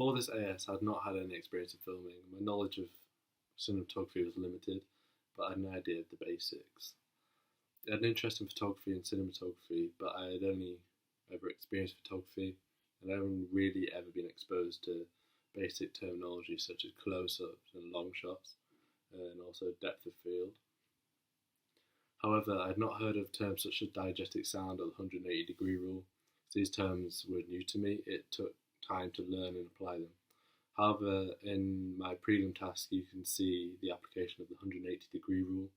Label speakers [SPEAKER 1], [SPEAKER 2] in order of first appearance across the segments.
[SPEAKER 1] Before this AS, I'd not had any experience of filming. My knowledge of cinematography was limited, but I had an idea of the basics. I had an interest in photography and cinematography, but I had only ever experienced photography, and I hadn't really ever been exposed to basic terminology such as close-ups and long shots, and also depth of field. However, I had not heard of terms such as diegetic sound or the 180-degree rule. These terms were new to me. It took time to learn and apply them. However, in my prelim task, you can see the application of the 180-degree rule.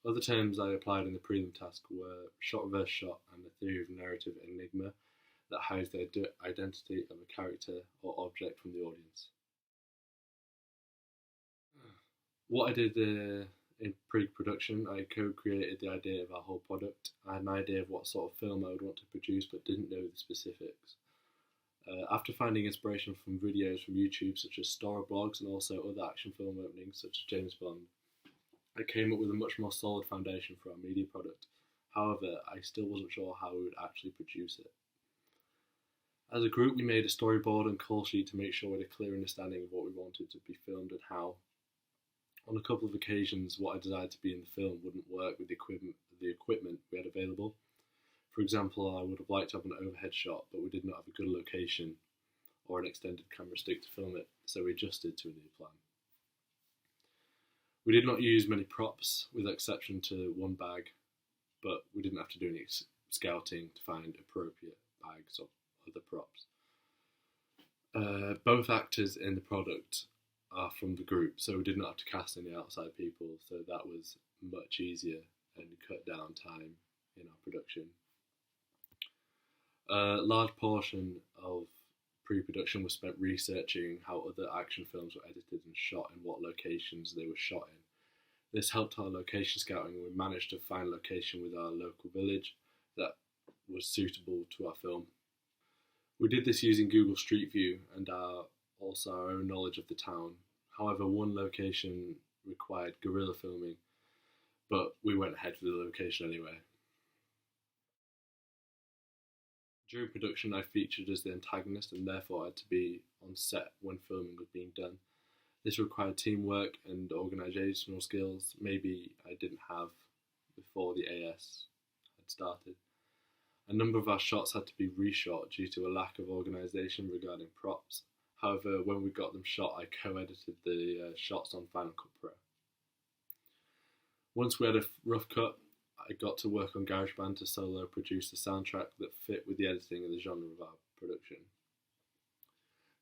[SPEAKER 1] Other terms I applied in the prelim task were shot reverse shot and the theory of narrative enigma that hides the identity of a character or object from the audience. What I did in pre-production, I co-created the idea of our whole product. I had an idea of what sort of film I would want to produce, but didn't know the specifics. After finding inspiration from videos from YouTube, such as Star blogs and also other action film openings, such as James Bond, I came up with a much more solid foundation for our media product. However, I still wasn't sure how we would actually produce it. As a group, we made a storyboard and call sheet to make sure we had a clear understanding of what we wanted to be filmed and how. On a couple of occasions, what I desired to be in the film wouldn't work with the equipment we had available. For example, I would have liked to have an overhead shot, but we did not have a good location or an extended camera stick to film it, so we adjusted to a new plan. We did not use many props, with the exception to one bag, but we didn't have to do any scouting to find appropriate bags of other props. Both actors in the product are from the group, so we did not have to cast any outside people, so that was much easier and cut down time in our production. A large portion of pre-production was spent researching how other action films were edited and shot and what locations they were shot in. This helped our location scouting, and we managed to find a location with our local village that was suitable to our film. We did this using Google Street View and also our own knowledge of the town. However, one location required guerrilla filming, but we went ahead for the location anyway. During production, I featured as the antagonist and therefore had to be on set when filming was being done. This required teamwork and organisational skills maybe I didn't have before the AS had started. A number of our shots had to be reshot due to a lack of organisation regarding props. However, when we got them shot, I co-edited the shots on Final Cut Pro. Once we had a rough cut, I got to work on GarageBand to solo produce the soundtrack that fit with the editing and the genre of our production.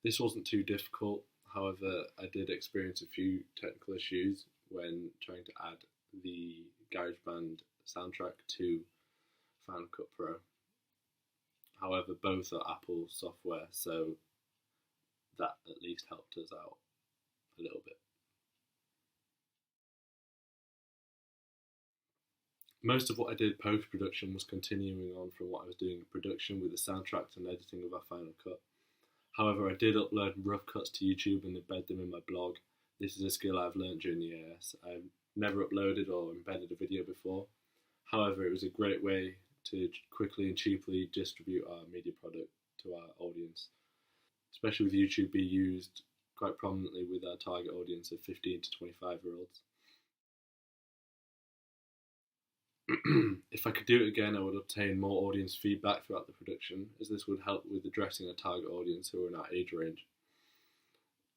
[SPEAKER 1] This wasn't too difficult, however, I did experience a few technical issues when trying to add the GarageBand soundtrack to Final Cut Pro. However, both are Apple software, so that at least helped us out a little bit. Most of what I did post-production was continuing on from what I was doing in production with the soundtrack and editing of our final cut. However, I did upload rough cuts to YouTube and embed them in my blog. This is a skill I've learned during the AS. I've never uploaded or embedded a video before. However, it was a great way to quickly and cheaply distribute our media product to our audience, especially with YouTube being used quite prominently with our target audience of 15 to 25-year-olds. If I could do it again, I would obtain more audience feedback throughout the production, as this would help with addressing a target audience who are in our age range.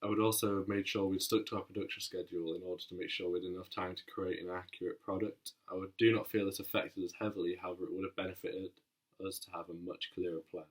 [SPEAKER 1] I would also have made sure we'd stuck to our production schedule in order to make sure we had enough time to create an accurate product. Do not feel this affected us heavily, however it would have benefited us to have a much clearer plan.